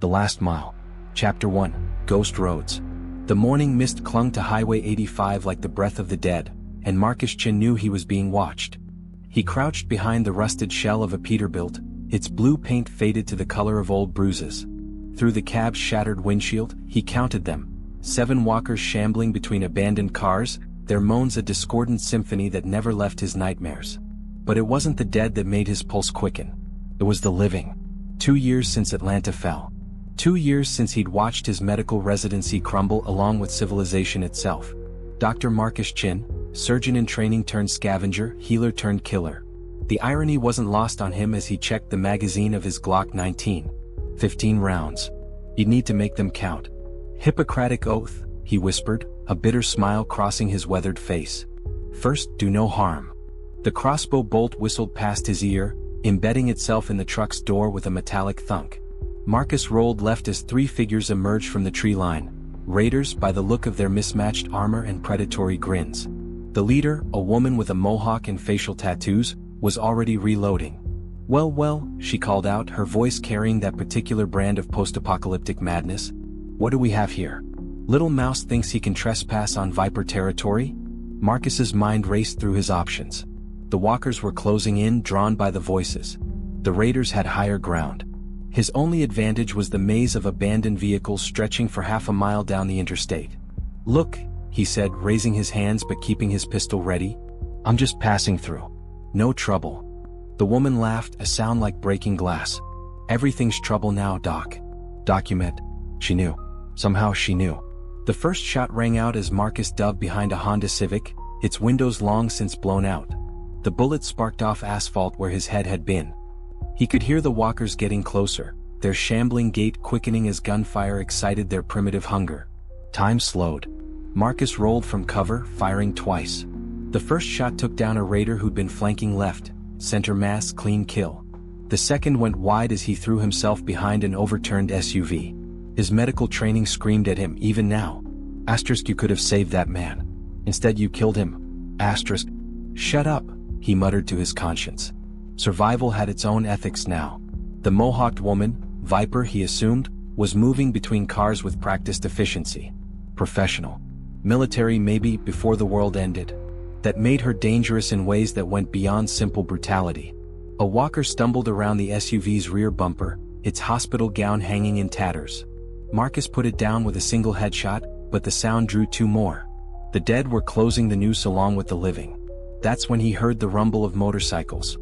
The Last Mile. Chapter 1. Ghost Roads. The morning mist clung to Highway 85 like the breath of the dead, and Marcus Chin knew he was being watched. He crouched behind the rusted shell of a Peterbilt, its blue paint faded to the color of old bruises. Through the cab's shattered windshield, he counted them. 7 walkers shambling between abandoned cars, their moans a discordant symphony that never left his nightmares. But it wasn't the dead that made his pulse quicken. It was the living. 2 years since Atlanta fell. 2 years since he'd watched his medical residency crumble along with civilization itself. Dr. Marcus Chin, surgeon in training turned scavenger, healer turned killer. The irony wasn't lost on him as he checked the magazine of his Glock 19. 15 rounds. He'd need to make them count. Hippocratic oath, he whispered, a bitter smile crossing his weathered face. First, do no harm. The crossbow bolt whistled past his ear, embedding itself in the truck's door with a metallic thunk. Marcus rolled left as 3 figures emerged from the tree line. Raiders by the look of their mismatched armor and predatory grins. The leader, a woman with a mohawk and facial tattoos, was already reloading. Well, she called out, her voice carrying that particular brand of post-apocalyptic madness. What do we have here? Little Mouse thinks he can trespass on Viper territory? Marcus's mind raced through his options. The walkers were closing in, drawn by the voices. The raiders had higher ground. His only advantage was the maze of abandoned vehicles stretching for half a mile down the interstate. Look, he said, raising his hands but keeping his pistol ready. I'm just passing through. No trouble. The woman laughed, a sound like breaking glass. Everything's trouble now, Doc. Document. She knew. Somehow she knew. The first shot rang out as Marcus dove behind a Honda Civic, its windows long since blown out. The bullet sparked off asphalt where his head had been. He could hear the walkers getting closer, their shambling gait quickening as gunfire excited their primitive hunger. Time slowed. Marcus rolled from cover, firing twice. The first shot took down a raider who'd been flanking left, center mass, clean kill. The second went wide as he threw himself behind an overturned SUV. His medical training screamed at him even now. Asterisk, you could have saved that man. Instead you killed him. Asterisk. Shut up, he muttered to his conscience. Survival had its own ethics now. The mohawked woman, Viper he assumed, was moving between cars with practiced efficiency. Professional. Military maybe before the world ended. That made her dangerous in ways that went beyond simple brutality. A walker stumbled around the SUV's rear bumper, its hospital gown hanging in tatters. Marcus put it down with a single headshot, but the sound drew 2 more. The dead were closing the noose along with the living. That's when he heard the rumble of motorcycles.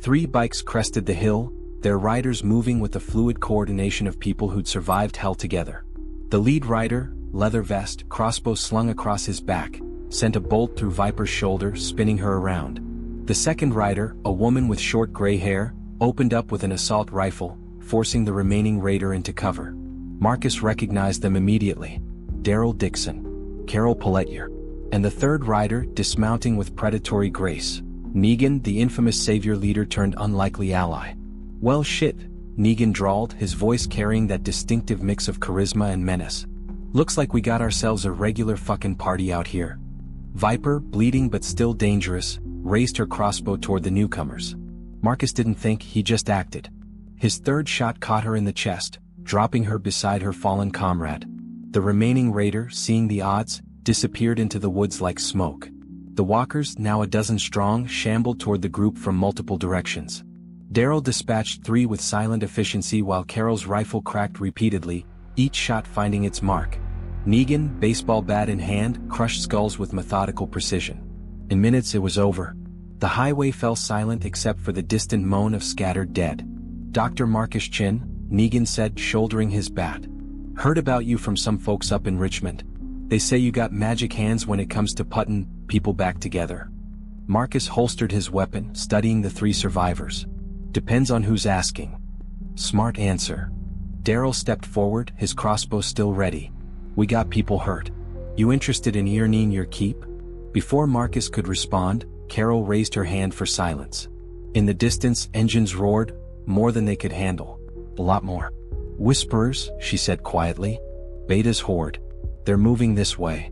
3 bikes crested the hill, their riders moving with the fluid coordination of people who'd survived hell together. The lead rider, leather vest, crossbow slung across his back, sent a bolt through Viper's shoulder, spinning her around. The second rider, a woman with short gray hair, opened up with an assault rifle, forcing the remaining raider into cover. Marcus recognized them immediately. Daryl Dixon, Carol Pelletier, and the third rider, dismounting with predatory grace. Negan, the infamous savior leader turned unlikely ally. Well shit, Negan drawled, his voice carrying that distinctive mix of charisma and menace. Looks like we got ourselves a regular fucking party out here. Viper, bleeding but still dangerous, raised her crossbow toward the newcomers. Marcus didn't think, he just acted. His third shot caught her in the chest, dropping her beside her fallen comrade. The remaining raider, seeing the odds, disappeared into the woods like smoke. The walkers, now a dozen strong, shambled toward the group from multiple directions. Daryl dispatched 3 with silent efficiency while Carol's rifle cracked repeatedly, each shot finding its mark. Negan, baseball bat in hand, crushed skulls with methodical precision. In minutes it was over. The highway fell silent except for the distant moan of scattered dead. Dr. Marcus Chin, Negan said, shouldering his bat. Heard about you from some folks up in Richmond. They say you got magic hands when it comes to putting people back together. Marcus holstered his weapon, studying the 3 survivors. Depends on who's asking. Smart answer. Daryl stepped forward, his crossbow still ready. We got people hurt. You interested in earning your keep? Before Marcus could respond, Carol raised her hand for silence. In the distance, engines roared, more than they could handle. A lot more. Whisperers, she said quietly. Beta's horde. They're moving this way.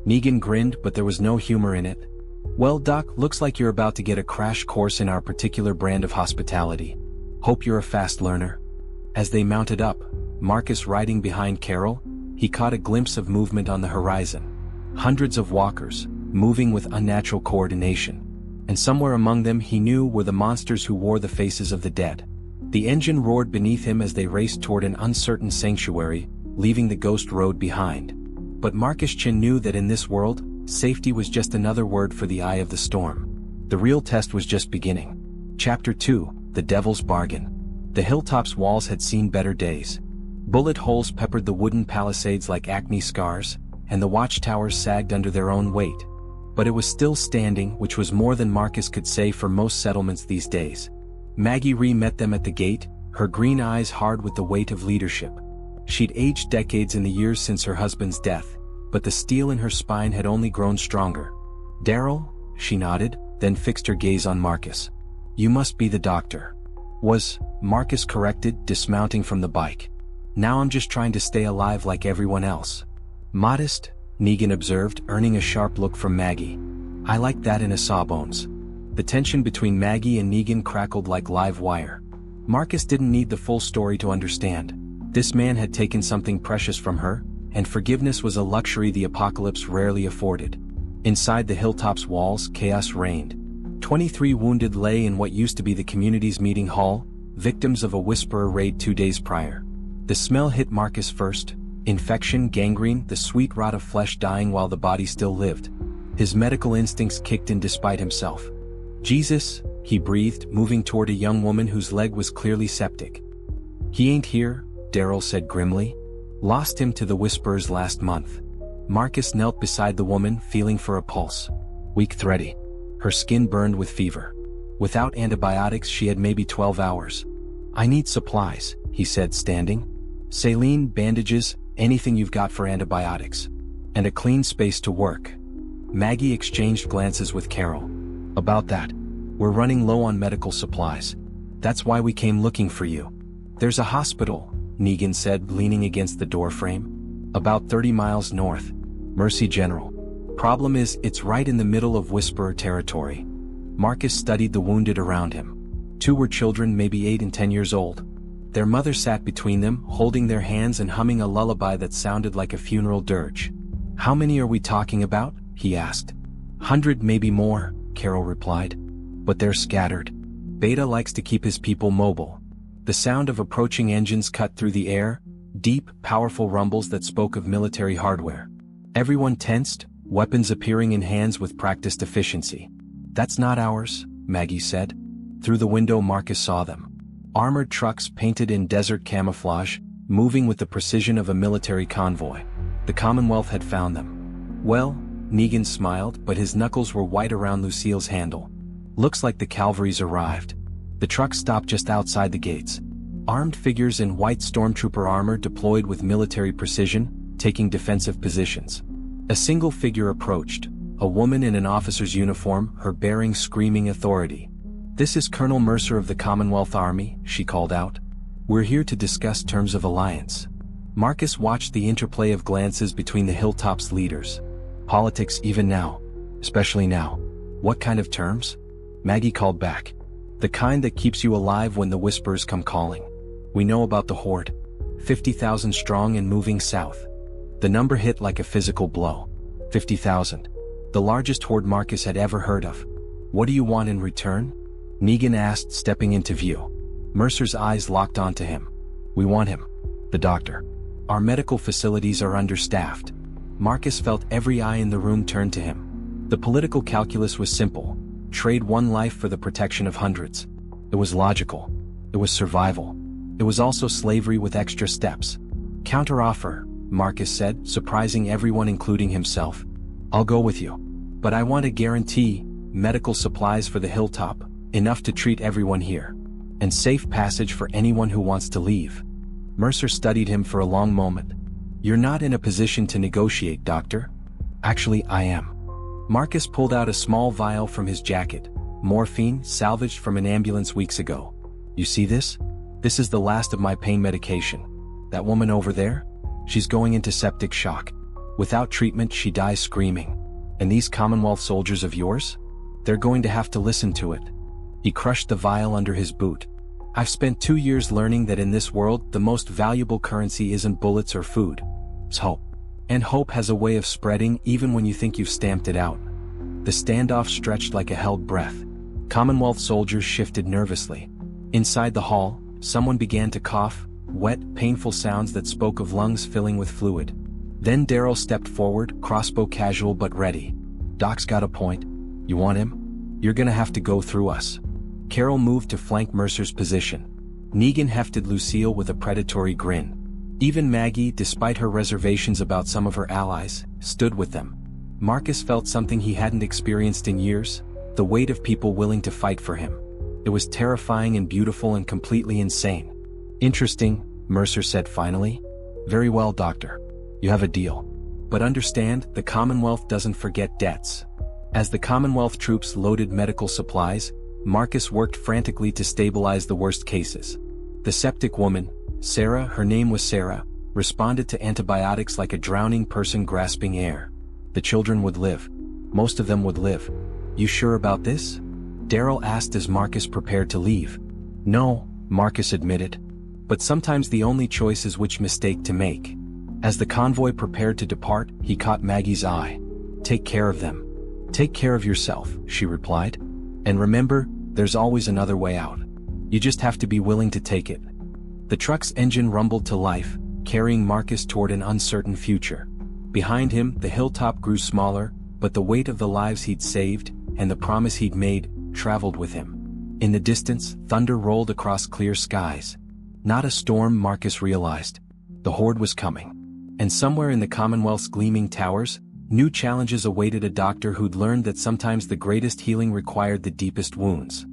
Negan grinned, but there was no humor in it. Well, Doc, looks like you're about to get a crash course in our particular brand of hospitality. Hope you're a fast learner. As they mounted up, Marcus riding behind Carol, he caught a glimpse of movement on the horizon. Hundreds of walkers, moving with unnatural coordination. And somewhere among them he knew were the monsters who wore the faces of the dead. The engine roared beneath him as they raced toward an uncertain sanctuary, leaving the ghost road behind. But Marcus Chin knew that in this world, safety was just another word for the eye of the storm. The real test was just beginning. Chapter 2, The Devil's Bargain. The Hilltop's walls had seen better days. Bullet holes peppered the wooden palisades like acne scars, and the watchtowers sagged under their own weight. But it was still standing, which was more than Marcus could say for most settlements these days. Maggie met them at the gate, her green eyes hard with the weight of leadership. She'd aged decades in the years since her husband's death, but the steel in her spine had only grown stronger. "Daryl?" she nodded, then fixed her gaze on Marcus. "You must be the doctor." "Was," Marcus corrected, dismounting from the bike. "Now I'm just trying to stay alive like everyone else." "Modest," Negan observed, earning a sharp look from Maggie. "I like that in a Sawbones." The tension between Maggie and Negan crackled like live wire. Marcus didn't need the full story to understand. This man had taken something precious from her, and forgiveness was a luxury the apocalypse rarely afforded. Inside the Hilltop's walls, chaos reigned. 23 wounded lay in what used to be the community's meeting hall, victims of a Whisperer raid 2 days prior. The smell hit Marcus first. Infection, gangrene, the sweet rot of flesh dying while the body still lived. His medical instincts kicked in despite himself. "Jesus," he breathed, moving toward a young woman whose leg was clearly septic. "He ain't here," Daryl said grimly. "Lost him to the Whisperers last month." Marcus knelt beside the woman, feeling for a pulse. Weak, thready. Her skin burned with fever. Without antibiotics she had maybe 12 hours. "I need supplies," he said, standing. "Saline, bandages, anything you've got for antibiotics. And a clean space to work." Maggie exchanged glances with Carol. "About that. We're running low on medical supplies. That's why we came looking for you." "There's a hospital," Negan said, leaning against the doorframe. "About 30 miles north. Mercy General. Problem is, it's right in the middle of Whisperer territory." Marcus studied the wounded around him. 2 were children, maybe 8 and 10 years old. Their mother sat between them, holding their hands and humming a lullaby that sounded like a funeral dirge. "How many are we talking about?" he asked. 100, maybe more," Carol replied. "But they're scattered. Beta likes to keep his people mobile." The sound of approaching engines cut through the air, deep, powerful rumbles that spoke of military hardware. Everyone tensed, weapons appearing in hands with practiced efficiency. "That's not ours," Maggie said. Through the window Marcus saw them. Armored trucks painted in desert camouflage, moving with the precision of a military convoy. The Commonwealth had found them. "Well," Negan smiled, but his knuckles were white around Lucille's handle. "Looks like the cavalry's arrived." The truck stopped just outside the gates. Armed figures in white stormtrooper armor deployed with military precision, taking defensive positions. A single figure approached, a woman in an officer's uniform, her bearing screaming authority. "This is Colonel Mercer of the Commonwealth Army," she called out. "We're here to discuss terms of alliance." Marcus watched the interplay of glances between the Hilltop's leaders. Politics even now. Especially now. "What kind of terms?" Maggie called back. "The kind that keeps you alive when the Whisperers come calling. We know about the horde. 50,000 strong and moving south." The number hit like a physical blow. 50,000. The largest horde Marcus had ever heard of. "What do you want in return?" Negan asked, stepping into view. Mercer's eyes locked onto him. "We want him. The doctor. Our medical facilities are understaffed." Marcus felt every eye in the room turn to him. The political calculus was simple. Trade one life for the protection of hundreds. It was logical. It was survival. It was also slavery with extra steps. "Counteroffer," Marcus said, surprising everyone including himself. "I'll go with you. But I want a guarantee, medical supplies for the Hilltop, enough to treat everyone here. And safe passage for anyone who wants to leave." Mercer studied him for a long moment. "You're not in a position to negotiate, Doctor." "Actually, I am." Marcus pulled out a small vial from his jacket, morphine salvaged from an ambulance weeks ago. "You see this? This is the last of my pain medication. That woman over there? She's going into septic shock. Without treatment she dies screaming. And these Commonwealth soldiers of yours? They're going to have to listen to it." He crushed the vial under his boot. I've spent 2 years learning that in this world the most valuable currency isn't bullets or food. It's hope. And hope has a way of spreading even when you think you've stamped it out. The standoff stretched like a held breath. Commonwealth soldiers shifted nervously. Inside the hall, someone began to cough, wet, painful sounds that spoke of lungs filling with fluid. Then Daryl stepped forward, crossbow casual but ready. Doc's got a point. You want him? You're gonna have to go through us. Carol moved to flank Mercer's position. Negan hefted Lucille with a predatory grin. Even Maggie, despite her reservations about some of her allies, stood with them. Marcus felt something he hadn't experienced in years, the weight of people willing to fight for him. It was terrifying and beautiful and completely insane. Interesting, Mercer said finally. Very well, Doctor. You have a deal. But understand, the Commonwealth doesn't forget debts. As the Commonwealth troops loaded medical supplies, Marcus worked frantically to stabilize the worst cases. The septic woman, Sarah, her name was Sarah, responded to antibiotics like a drowning person grasping air. The children would live. Most of them would live. You sure about this? Daryl asked as Marcus prepared to leave. No, Marcus admitted. But sometimes the only choice is which mistake to make. As the convoy prepared to depart, he caught Maggie's eye. Take care of them. Take care of yourself, she replied. And remember, there's always another way out. You just have to be willing to take it. The truck's engine rumbled to life, carrying Marcus toward an uncertain future. Behind him, the hilltop grew smaller, but the weight of the lives he'd saved, and the promise he'd made, traveled with him. In the distance, thunder rolled across clear skies. Not a storm, Marcus realized. The horde was coming. And somewhere in the Commonwealth's gleaming towers, new challenges awaited a doctor who'd learned that sometimes the greatest healing required the deepest wounds.